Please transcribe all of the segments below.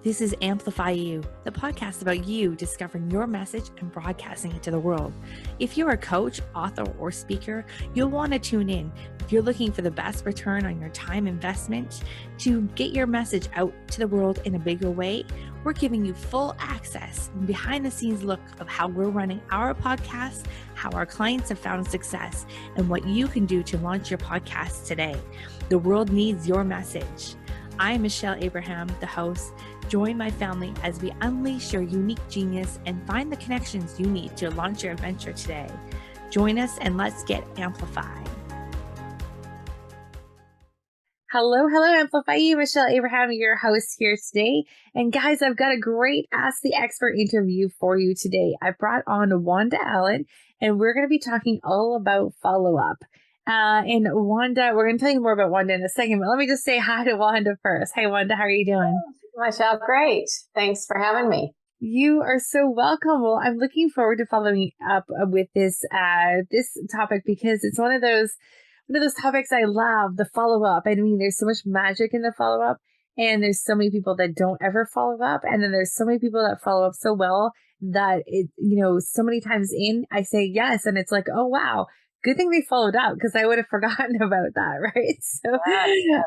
This is Amplify You, the podcast about you discovering your message and broadcasting it to the world. If you're a coach, author, or speaker, you'll want to tune in. If you're looking for the best return on your time investment to get your message out to the world in a bigger way, we're giving you full access and behind the scenes look of how we're running our podcast, how our clients have found success, and what you can do to launch your podcast today. The world needs your message. I'm Michelle Abraham, the host. Join my family as we unleash your unique genius and find the connections you need to launch your adventure today. Join us and let's get amplified. Hello, Amplify You. Michelle Abraham, your host here today. And guys, I've got a great Ask the Expert interview for you today. I brought on Wanda Allen, and we're going to be talking all about follow-up. And Wanda, we're going to tell you more about Wanda in a second, but let me just say hi to Wanda first. Hey, Wanda, how are you doing? Michelle, great. Thanks for having me. You are so welcome. Well, I'm looking forward to following up with this topic because it's one of those topics I love, the follow-up. I mean, there's so much magic in the follow-up, and there's so many people that don't ever follow up. And then there's so many people that follow up so well that so many times in, I say yes. And it's like, oh, wow. Good thing they followed up because I would have forgotten about that, right? So, yes.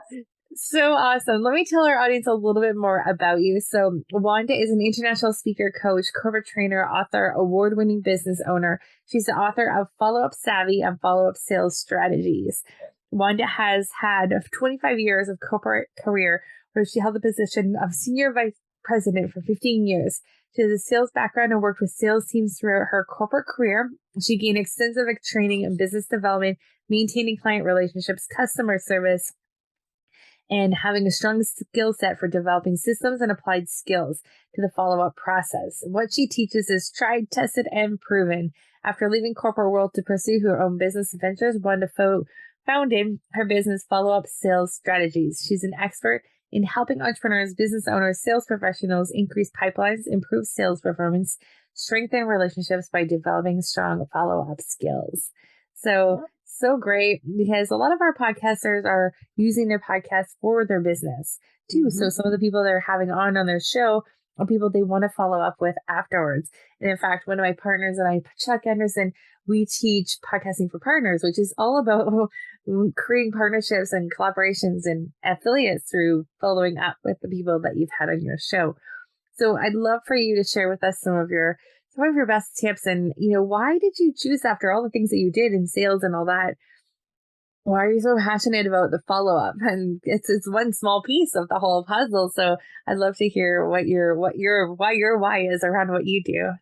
So awesome. Let me tell our audience a little bit more about you. So Wanda is an international speaker, coach, corporate trainer, author, award-winning business owner. She's the author of Follow-Up Savvy and Follow-Up Sales Strategies. Wanda has had 25 years of corporate career where she held the position of senior vice president for 15 years. She has a sales background and worked with sales teams throughout her corporate career. She gained extensive training in business development, maintaining client relationships, customer service, and having a strong skill set for developing systems and applied skills to the follow-up process. What she teaches is tried, tested, and proven. After leaving corporate world to pursue her own business ventures, Wanda founded her business Follow-Up Sales Strategies. She's an expert in helping entrepreneurs, business owners, sales professionals increase pipelines, improve sales performance, strengthen relationships by developing strong follow-up skills. So great, because a lot of our podcasters are using their podcasts for their business too. Mm-hmm. So some of the people they're having on their show are people they want to follow up with afterwards. And in fact, one of my partners and I, Chuck Anderson, we teach podcasting for partners, which is all about creating partnerships and collaborations and affiliates through following up with the people that you've had on your show. So I'd love for you to share with us some of your best tips and, why did you choose, after all the things that you did in sales and all that, why are you so passionate about the follow-up? And it's one small piece of the whole puzzle. So I'd love to hear why your why is around what you do.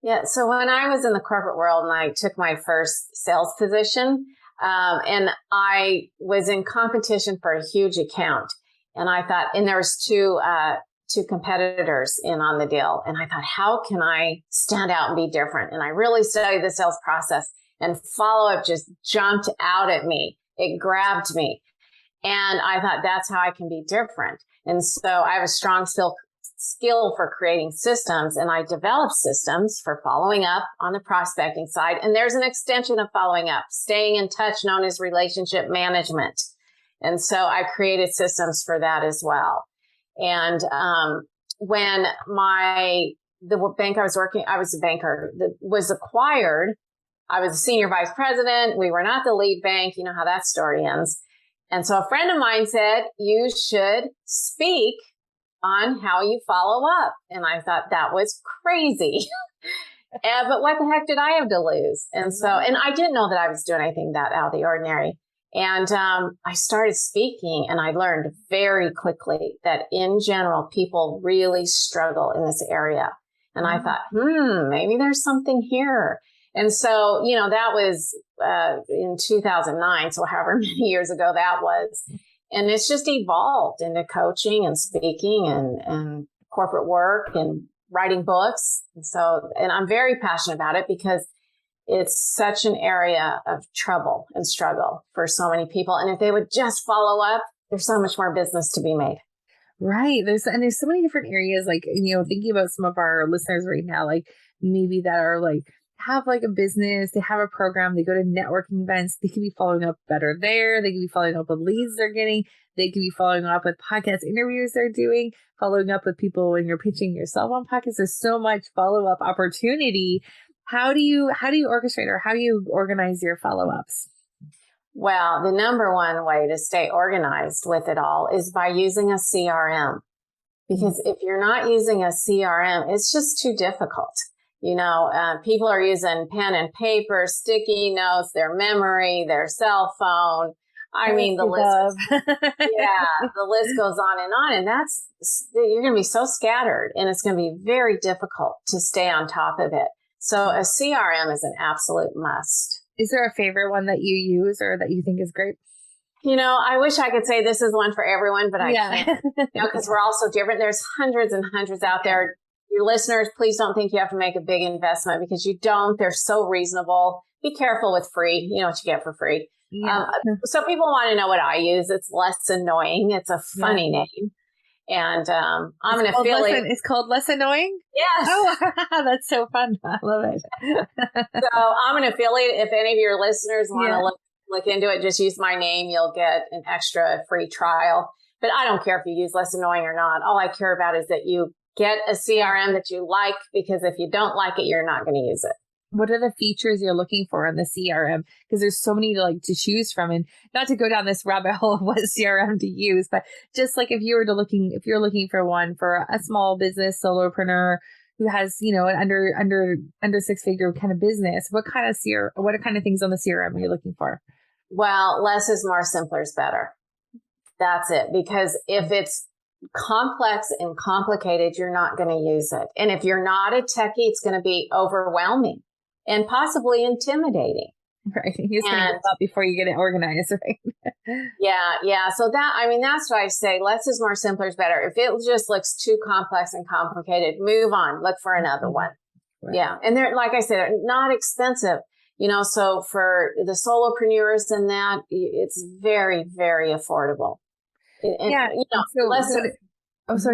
Yeah. So when I was in the corporate world and I took my first sales position, and I was in competition for a huge account, and I thought, and there was two competitors in on the deal. And I thought, how can I stand out and be different? And I really studied the sales process, and follow-up just jumped out at me. It grabbed me. And I thought, that's how I can be different. And so I have a strong skill for creating systems, and I developed systems for following up on the prospecting side. And there's an extension of following up, staying in touch, known as relationship management. And so I created systems for that as well. And when the bank I was working, I was a banker that was acquired. I was a senior vice president. We were not the lead bank. You know how that story ends. And so a friend of mine said, you should speak on how you follow up. And I thought that was crazy. But what the heck did I have to lose? And I didn't know that I was doing anything that out of the ordinary. And I started speaking, and I learned very quickly that in general, people really struggle in this area. And I thought, maybe there's something here. And so, that was in 2009. So however many years ago that was. And it's just evolved into coaching and speaking and corporate work and writing books. And I'm very passionate about it because it's such an area of trouble and struggle for so many people. And if they would just follow up, there's so much more business to be made. Right. There's so many different areas, like, thinking about some of our listeners right now, like maybe that are like have like a business, they have a program, they go to networking events, they could be following up better there. They could be following up with leads they're getting. They could be following up with podcast interviews they're doing, following up with people when you're pitching yourself on podcasts. There's so much follow-up opportunity. How do you orchestrate, or how do you organize your follow-ups? Well, the number one way to stay organized with it all is by using a CRM. Because if you're not using a CRM, it's just too difficult. People are using pen and paper, sticky notes, their memory, their cell phone. I mean, the list goes on. And you're going to be so scattered, and it's going to be very difficult to stay on top of it. So a CRM is an absolute must. Is there a favorite one that you use or that you think is great? I wish I could say this is one for everyone, but I can't, because we're all so different. There's hundreds and hundreds out there. Your listeners, please don't think you have to make a big investment, because you don't. They're so reasonable. Be careful with free. You know what you get for free. Yeah. So people want to know what I use. It's Less Annoying. It's a funny name. And I'm an affiliate. It's called Less Annoying? Yes. Oh, that's so fun. I love it. So I'm an affiliate. If any of your listeners want to look into it, just use my name. You'll get an extra free trial. But I don't care if you use Less Annoying or not. All I care about is that you get a CRM that you like, because if you don't like it, you're not going to use it. What are the features you're looking for in the CRM? Because there's so many to choose from, and not to go down this rabbit hole of what CRM to use, but just like if you're looking for one for a small business solopreneur who has, an under six-figure kind of business, what kind of things on the CRM are you looking for? Well, less is more, simpler is better. That's it. Because if it's complex and complicated, you're not going to use it. And if you're not a techie, it's going to be overwhelming and possibly intimidating. Right. You're just going to give up before you get it organized, right? Yeah. So that's what I say. Less is more, simpler is better. If it just looks too complex and complicated, move on. Look for another one. Right. Yeah. And they're, like I said, they're not expensive. So for the solopreneurs and that, it's very, very affordable. So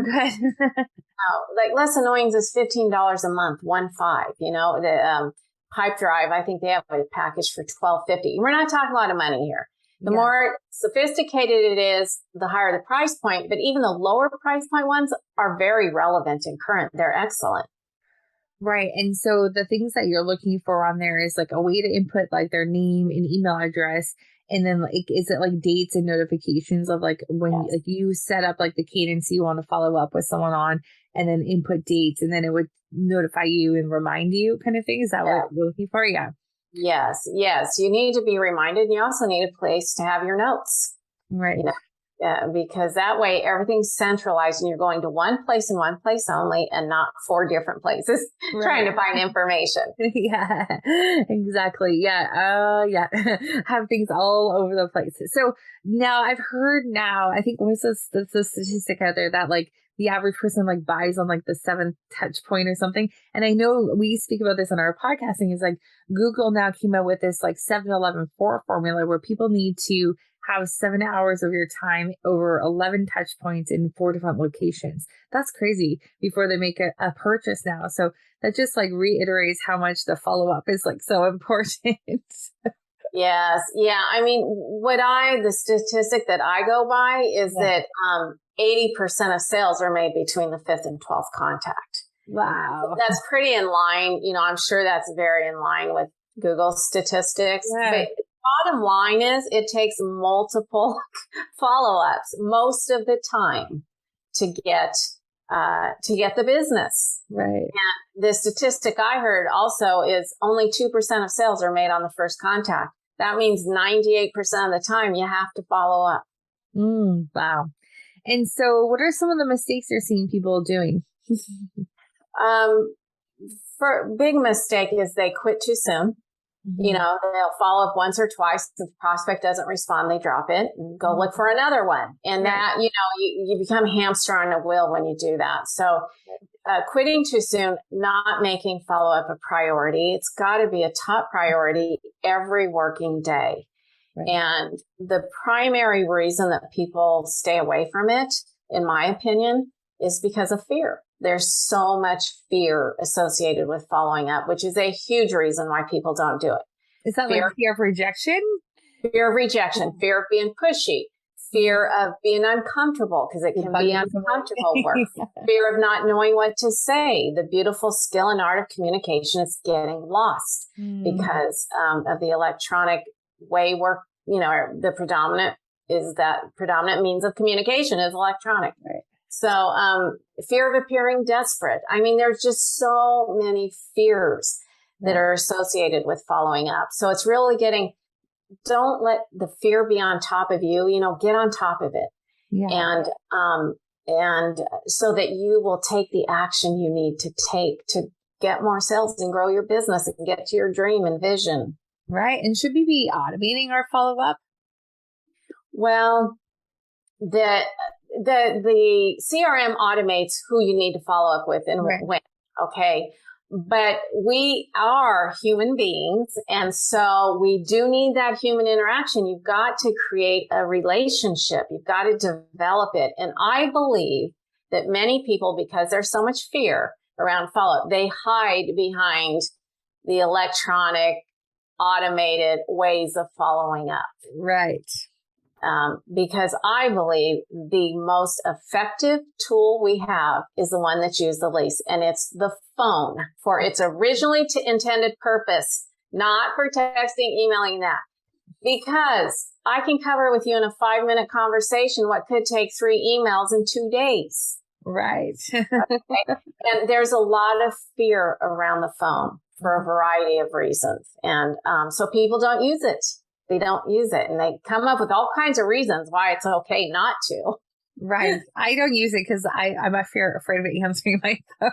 good. Like Less Annoying is $15 a month, 15. The Pipe Drive, I think they have a package for $12.50. We're not talking a lot of money here. The more sophisticated it is, the higher the price point. But even the lower price point ones are very relevant and current. They're excellent. Right. And so the things that you're looking for on there is like a way to input like their name and email address. And then is it like dates and notifications of like when like you set up like the cadence you want to follow up with someone on, and then input dates, and then it would notify you and remind you kind of thing? Is that what you're looking for? Yeah. Yes. You need to be reminded. And you also need a place to have your notes. Right. Because that way everything's centralized and you're going to one place and one place only, and not 4 different places trying to find information. Yeah, exactly. Yeah. Have things all over the place. So now I've heard I think what's the statistic out there that like the average person like buys on like the 7th touch point or something. And I know we speak about this on our podcasting, is like Google now came out with this like 7-11-4 formula where people need to have 7 hours of your time over 11 touch points in 4 different locations. That's crazy before they make a purchase now. So that just like reiterates how much the follow-up is like so important. Yes. Yeah. I mean, the statistic that I go by is that 80% of sales are made between the 5th and 12th contact. Wow. That's pretty in line. I'm sure that's very in line with Google statistics. Yeah. But bottom line is it takes multiple follow-ups most of the time to get the business. Right. And the statistic I heard also is only 2% of sales are made on the first contact. That means 98% of the time you have to follow up. Wow. And so what are some of the mistakes you're seeing people doing? For big mistake is they quit too soon. Mm-hmm. They'll follow up once or twice. If the prospect doesn't respond, they drop it and go look for another one. And that, you become hamster on a wheel when you do that. So quitting too soon, not making follow-up a priority. It's got to be a top priority every working day. Right. And the primary reason that people stay away from it, in my opinion, is because of fear. there's so much fear associated with following up, which is a huge reason why people don't do it. Is that like fear of rejection? Fear of rejection, fear of being pushy, fear of being uncomfortable, because it can be uncomfortable work, fear of not knowing what to say. The beautiful skill and art of communication is getting lost because of the electronic way we're, the predominant means of communication is electronic. Right. So fear of appearing desperate. I mean, there's just so many fears that are associated with following up. So it's really don't let the fear be on top of you, get on top of it. Yeah. And so that you will take the action you need to take to get more sales and grow your business and get to your dream and vision. Right. And should we be automating our follow-up? Well, the CRM automates who you need to follow up with and when. Okay. But we are human beings. And so we do need that human interaction. You've got to create a relationship. You've got to develop it. And I believe that many people, because there's so much fear around follow-up, they hide behind the electronic, automated ways of following up. Right. Because I believe the most effective tool we have is the one that's used the least, and it's the phone for its originally intended purpose, not for texting, emailing that. Because I can cover with you in a 5-minute conversation what could take 3 emails in 2 days. Right. Okay? And there's a lot of fear around the phone for a variety of reasons. And so people don't use it. They don't use it, and they come up with all kinds of reasons why it's okay not to. Right. I don't use it because I'm afraid of answering my phone.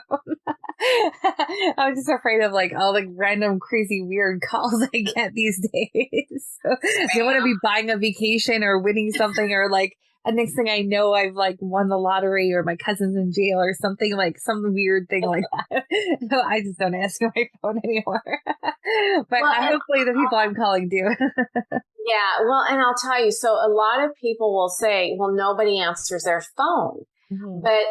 I'm just afraid of like all the random, crazy, weird calls I get these days. So I want to be buying a vacation or winning something, or like the next thing I know, I've like won the lottery, or my cousin's in jail, or something, like some weird thing like that. No, I just don't answer my phone anymore. But hopefully the people I'm calling do. Yeah, well, and I'll tell you, so a lot of people will say, well, nobody answers their phone. Mm-hmm. But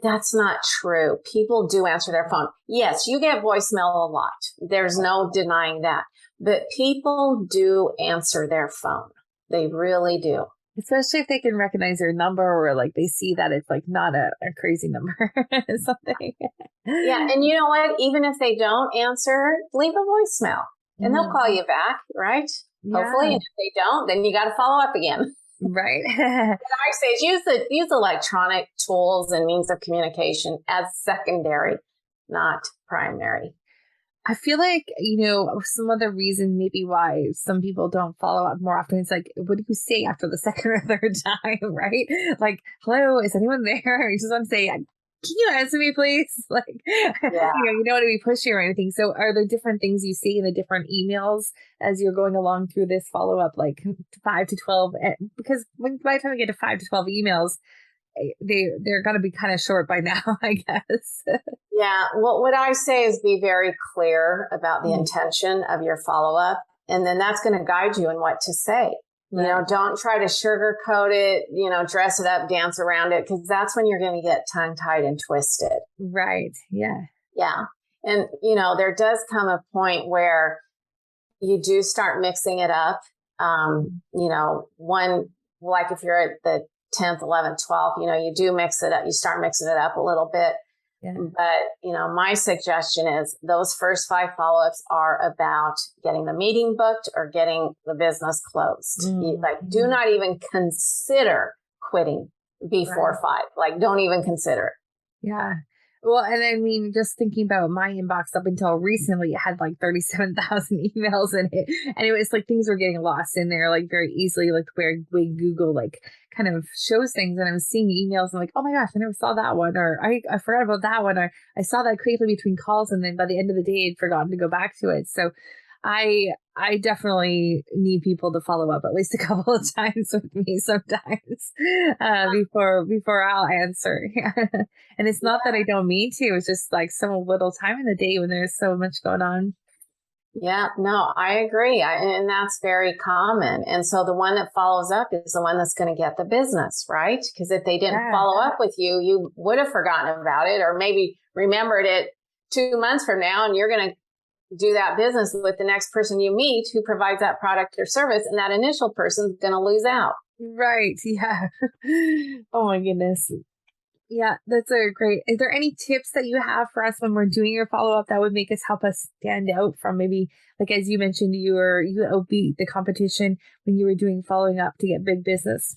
that's not true. People do answer their phone. Yes, you get voicemail a lot. There's no denying that. But people do answer their phone. They really do. Especially if they can recognize your number, or like they see that it's like not a crazy number or something. Yeah, and you know what? Even if they don't answer, leave a voicemail and they'll call you back, right? Yeah. Hopefully, and if they don't, then you got to follow up again. Right. What I say is use electronic tools and means of communication as secondary, not primary. I feel like, some other reason maybe why some people don't follow up more often is like, what do you say after the second or third time, right? Like, hello, is anyone there? You just want to say, can you answer me, please? Like, you don't want to be pushy or anything. So are there different things you see in the different emails as you're going along through this follow-up, like 5 to 12? Because by the time we get to 5 to 12 emails, they're going to be kind of short by now, I guess. Yeah. Well, what I say is be very clear about the intention of your follow-up. And then that's going to guide you in what to say. Right. Don't try to sugarcoat it, dress it up, dance around it, because that's when you're going to get tongue-tied and twisted. Right. Yeah. Yeah. And, there does come a point where you do start mixing it up. Like if you're at the 10th, 11th, 12th, you do mix it up. You start mixing it up a little bit. Yeah. But, my suggestion is those first 5 follow-ups are about getting the meeting booked or getting the business closed. Mm-hmm. Do not even consider quitting before 5. Like, don't even consider it. Yeah. Well, and I mean, just thinking about my inbox up until recently, it had like 37,000 emails in it. And it was like things were getting lost in there like very easily, like the way Google like kind of shows things. And I was seeing emails and like, oh my gosh, I never saw that one. Or I forgot about that one. Or I saw that quickly between calls. And then by the end of the day, I'd forgotten to go back to it. So I definitely need people to follow up at least a couple of times with me sometimes before I'll answer. And it's not that I don't mean to. It's just like some little time in the day when there's so much going on. Yeah, no, I agree. And that's very common. And so the one that follows up is the one that's going to get the business, right? Because if they didn't Yeah. follow up with you, you would have forgotten about it or maybe remembered it 2 months from now, and you're going to do that business with the next person you meet who provides that product or service. And that initial person's going to lose out. Right. Yeah. Oh my goodness. Yeah, that's a great. Is there any tips that you have for us when we're doing your follow up that would make us help us stand out from maybe, like as you mentioned, you outbeat the competition when you were doing following up to get big business?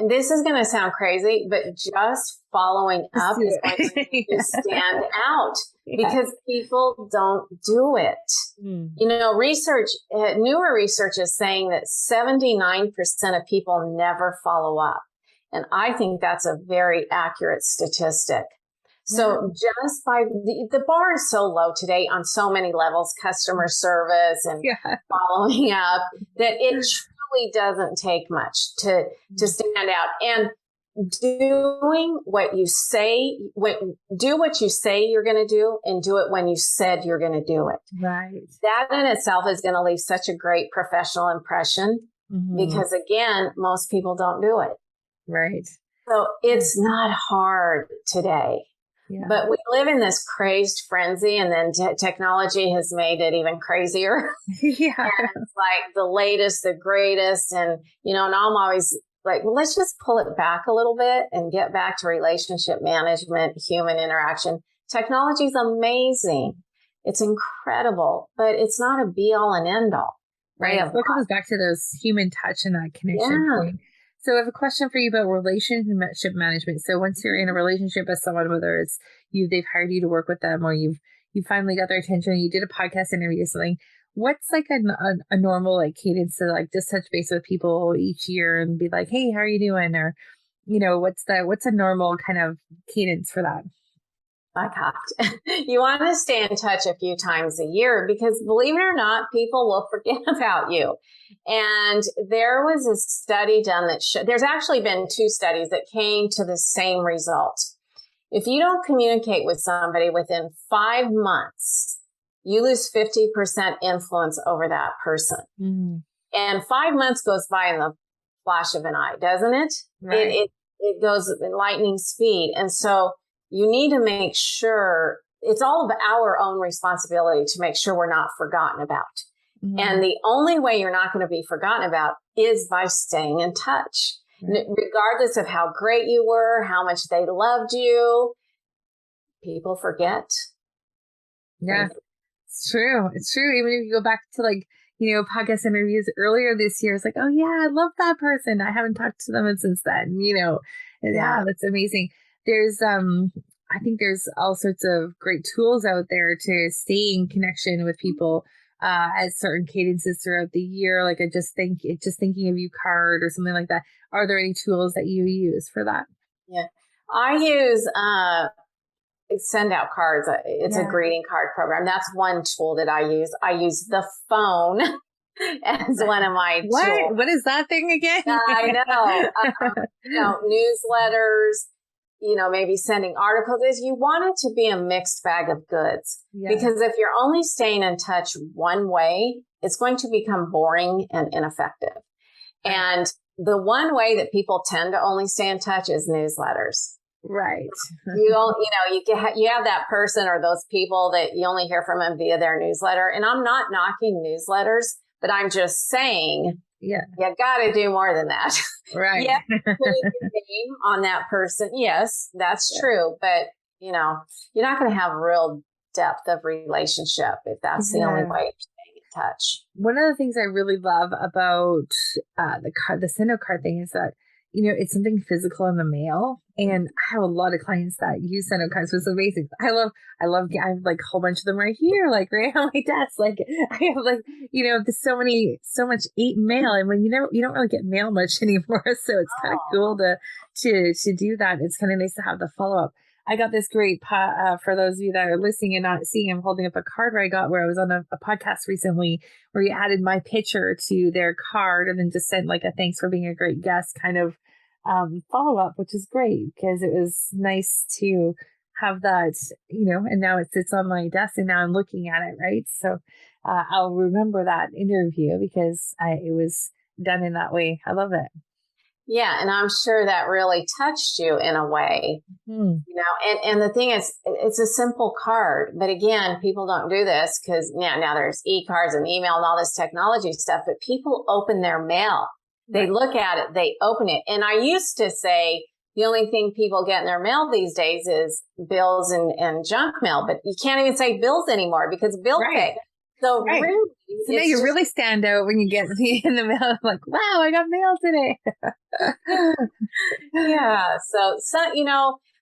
This is going to sound crazy, but just following Just up do is going to it. make you stand out Yeah. because people don't do it. Hmm. You know, newer research is saying that 79% of people never follow up. And I think that's a very accurate statistic. So just by the bar is so low today on so many levels, customer service and Yeah. following up, that it truly doesn't take much to stand out. And doing what you say, do what you say you're going to do and do it when you said you're going to do it. Right. That in itself is going to leave such a great professional impression because again, most people don't do it. Right. So it's not hard today. Yeah. But we live in this crazed frenzy, and then technology has made it even crazier. Yeah. And it's like the latest, the greatest. And, you know, and I'm always like, well, let's just pull it back a little bit and get back to relationship management, human interaction. Technology is amazing. It's incredible, but it's not a be all and end all. Right. So it comes back to those human touch and that connection point. So I have a question for you about relationship management. So once you're in a relationship with someone, whether it's they've hired you to work with them or you finally got their attention, you did a podcast interview or something, what's like a normal like cadence to like just touch base with people each year and be like, hey, how are you doing? Or, you know, what's a normal kind of cadence for that? My God, you want to stay in touch a few times a year because believe it or not, people will forget about you. And there was a study done that there's actually been 2 studies that came to the same result. If you don't communicate with somebody within 5 months, you lose 50% influence over that person. Mm-hmm. And 5 months goes by in the flash of an eye, doesn't it? Right. It goes in lightning speed. And so you need to make sure it's all of our own responsibility to make sure we're not forgotten about. Mm-hmm. And the only way you're not going to be forgotten about is by staying in touch, regardless of how great you were, how much they loved you. People forget. Yeah, it's true. It's true. Even if you go back to like, you know, podcast interviews earlier this year, it's like, oh yeah, I love that person. I haven't talked to them since then, you know. Yeah, that's amazing. There's I think there's all sorts of great tools out there to stay in connection with people at certain cadences throughout the year, like just thinking of you card or something like that. Are there any tools that you use for that? Yeah, I use send out cards. It's a greeting card program. That's one tool that I use. I use the phone as one of my tools. What is that thing again? I know. You know, newsletters, you know, maybe sending articles. Is you want it to be a mixed bag of goods. Because if you're only staying in touch one way, it's going to become boring and ineffective. And the one way that people tend to only stay in touch is newsletters. Right. You have that person or those people that you only hear from them via their newsletter. And I'm not knocking newsletters, but I'm just saying, you got to do more than that. Right. Put your name on that person. Yes, that's true. But, you know, you're not going to have real depth of relationship if that's the only way you're staying in touch. One of the things I really love about the send out card thing is that, you know, it's something physical in the mail. And I have a lot of clients that use send out cards, so it's amazing. I have like a whole bunch of them right here, like right on my desk. Like I have like, you know, there's so much mail. And when you don't really get mail much anymore. So it's kind of cool to do that. It's kind of nice to have the follow up. I got this great for those of you that are listening and not seeing, I'm holding up a card where I was on a podcast recently where you added my picture to their card and then just sent like a thanks for being a great guest kind of follow up, which is great because it was nice to have that, and now it sits on my desk and now I'm looking at it, right? So I'll remember that interview because it was done in that way. I love it. Yeah, and I'm sure that really touched you in a way, and the thing is, it's a simple card, but again, people don't do this because now there's e-cards and email and all this technology stuff, but people open their mail. They look at it, they open it. And I used to say the only thing people get in their mail these days is bills and junk mail, but you can't even say bills anymore because bill pay. So really, so now you really stand out when you get in the mail. I'm like, wow, I got mail today. Yeah. So,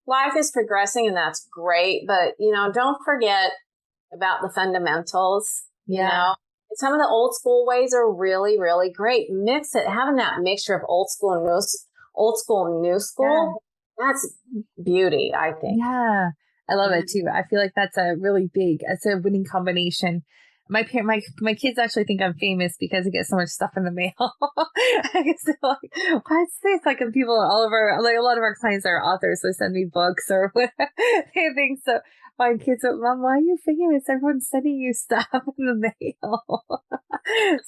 life is progressing and that's great, but don't forget about the fundamentals, Some of the old school ways are really, really great. Mix it, having that mixture of old school and new school. That's beauty, I think. Yeah. I love it too. I feel like that's it's a winning combination. My kids actually think I'm famous because I get so much stuff in the mail. I guess they're like, what's this? Like people all over, like a lot of our clients are authors, so they send me books or whatever they think. So my kids are, Mom, why are you famous? Everyone's sending you stuff in the mail.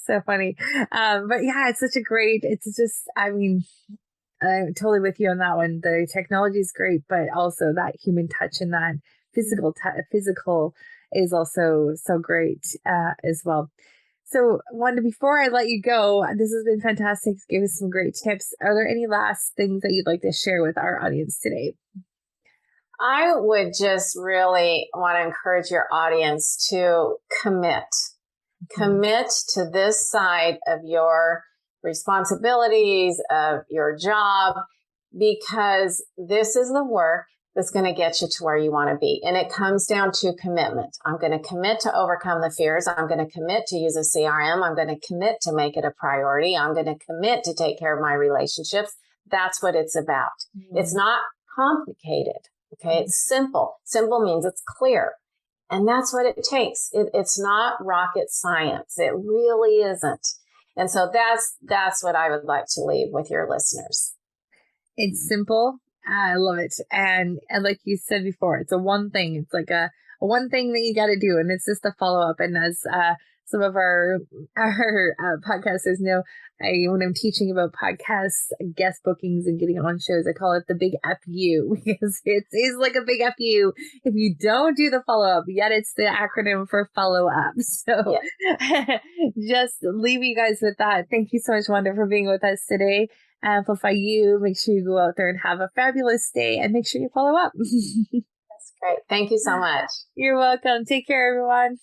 So funny. But yeah, I'm totally with you on that one. The technology is great, but also that human touch and that physical is also so great as well. So, Wanda, before I let you go, this has been fantastic. Give us some great tips. Are there any last things that you'd like to share with our audience today? I would just really want to encourage your audience to commit to this side of your responsibilities, of your job, because this is the work that's going to get you to where you want to be. And it comes down to commitment. I'm going to commit to overcome the fears. I'm going to commit to use a CRM. I'm going to commit to make it a priority. I'm going to commit to take care of my relationships. That's what it's about. Mm-hmm. It's not complicated. Okay. It's simple. Simple means it's clear. And that's what it takes. It's not rocket science. It really isn't. And so that's what I would like to leave with your listeners. It's simple. I love it. And like you said before, it's a one thing. It's like a one thing that you got to do. And it's just a follow up. And as some of our podcasters know, when I'm teaching about podcasts, guest bookings and getting on shows, I call it the big FU because it is like a big FU if you don't do the follow up, yet it's the acronym for follow up. So just leave you guys with that. Thank you so much, Wanda, for being with us today. Amplify you. Make sure you go out there and have a fabulous day and make sure you follow up. That's great. Thank you so much. You're welcome. Take care, everyone.